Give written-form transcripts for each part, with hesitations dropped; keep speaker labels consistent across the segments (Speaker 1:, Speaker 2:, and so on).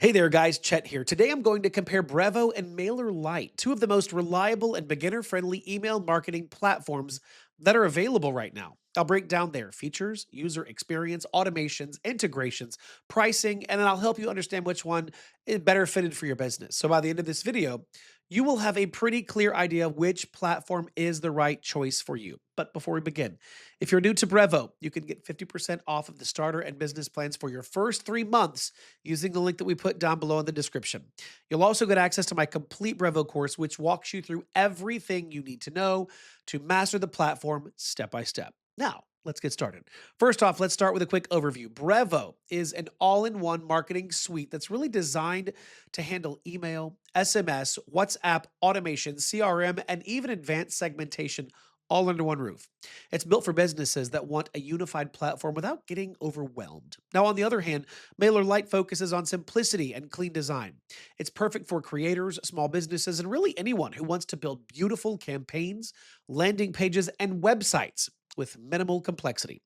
Speaker 1: Hey there, guys. Chet here. Today I'm going to compare Brevo and MailerLite, two of the most reliable and beginner friendly email marketing platforms that are available right now. I'll break down their features, user experience, automations, integrations, pricing, and then I'll help you understand which one is better fitted for your business. So by the end of this video, you will have a pretty clear idea of which platform is the right choice for you. But before we begin, if you're new to Brevo, you can get 50% off of the starter and business plans for your first 3 months using the link that we put down below in the description. You'll also get access to my complete Brevo course, which walks you through everything you need to know to master the platform step by step. Now, let's get started. First off, let's start with a quick overview. Brevo is an all in one marketing suite that's really designed to handle email, SMS, WhatsApp, automation, CRM, and even advanced segmentation all under one roof. It's built for businesses that want a unified platform without getting overwhelmed. Now, on the other hand, MailerLite focuses on simplicity and clean design. It's perfect for creators, small businesses, and really anyone who wants to build beautiful campaigns, landing pages, and websites with minimal complexity.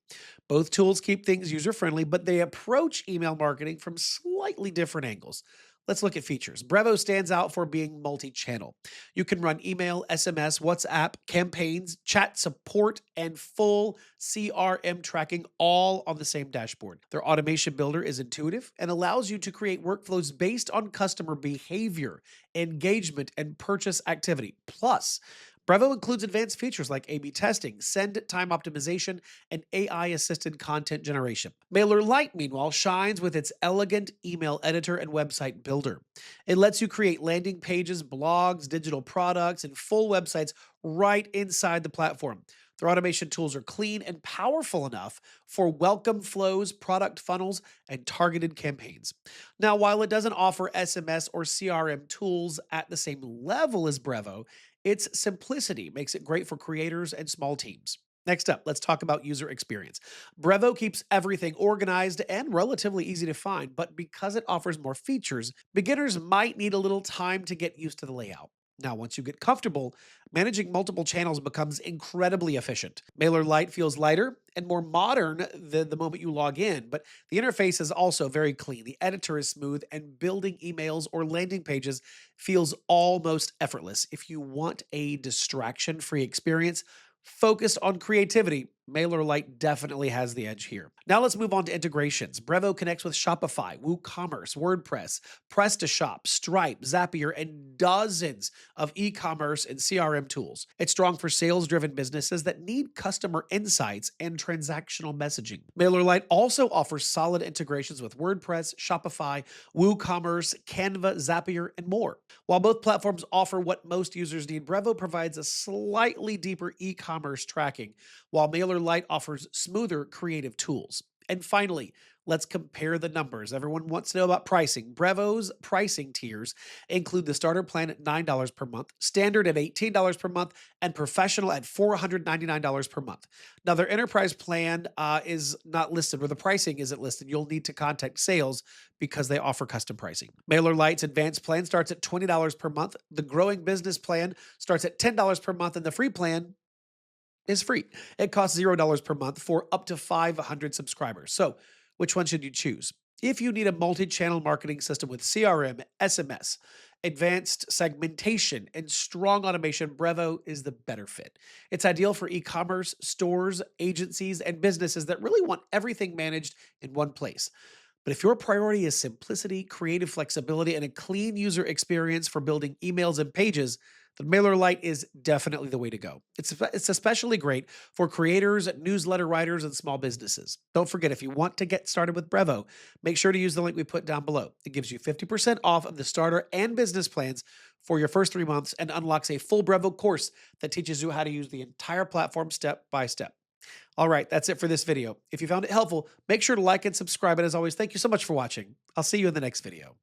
Speaker 1: Both tools keep things user friendly, but they approach email marketing from slightly different angles. Let's look at features. Brevo stands out for being multi channel. You can run email, SMS, WhatsApp, campaigns, chat support, and full CRM tracking all on the same dashboard. Their automation builder is intuitive and allows you to create workflows based on customer behavior, engagement, and purchase activity. Plus, Brevo includes advanced features like A B testing, send time optimization, and AI assisted content generation. MailerLite, meanwhile, shines with its elegant email editor and website builder. It lets you create landing pages, blogs, digital products, and full websites right inside the platform. Their automation tools are clean and powerful enough for welcome flows, product funnels, and targeted campaigns. Now, while it doesn't offer SMS or CRM tools at the same level as Brevo, its simplicity makes it great for creators and small teams. Next up, let's talk about user experience. Brevo keeps everything organized and relatively easy to find, but because it offers more features, beginners might need a little time to get used to the layout. Now, once you get comfortable, managing multiple channels becomes incredibly efficient. MailerLite feels lighter and more modern the moment you log in, but the interface is also very clean. The editor is smooth, and building emails or landing pages feels almost effortless. If you want a distraction free experience, focused on creativity, MailerLite definitely has the edge here. Now let's move on to integrations. Brevo connects with Shopify, WooCommerce, WordPress, PrestaShop, Stripe, Zapier, and dozens of e-commerce and CRM tools. It's strong for sales-driven businesses that need customer insights and transactional messaging. MailerLite also offers solid integrations with WordPress, Shopify, WooCommerce, Canva, Zapier, and more. While both platforms offer what most users need, Brevo provides a slightly deeper e-commerce tracking, while MailerLite offers smoother creative tools. And finally, let's compare the numbers. Everyone wants to know about pricing. Brevo's pricing tiers include the starter plan at $9 per month, standard at $18 per month, and professional at $499 per month. Now, their enterprise plan is not listed, or the pricing isn't listed. You'll need to contact sales because they offer custom pricing. MailerLite's advanced plan starts at $20 per month. The growing business plan starts at $10 per month, and the free plan is free. It costs $0 per month for up to 500 subscribers. So, which one should you choose? If you need a multi-channel marketing system with CRM, SMS, advanced segmentation, and strong automation, Brevo is the better fit. It's ideal for e-commerce, stores, agencies, and businesses that really want everything managed in one place. But if your priority is simplicity, creative flexibility, and a clean user experience for building emails and pages, then MailerLite is definitely the way to go. It's especially great for creators, newsletter writers, and small businesses. Don't forget, if you want to get started with Brevo, make sure to use the link we put down below. It gives you 50% off of the starter and business plans for your first 3 months and unlocks a full Brevo course that teaches you how to use the entire platform step by step. All right, that's it for this video. If you found it helpful, make sure to like and subscribe. And as always, thank you so much for watching. I'll see you in the next video.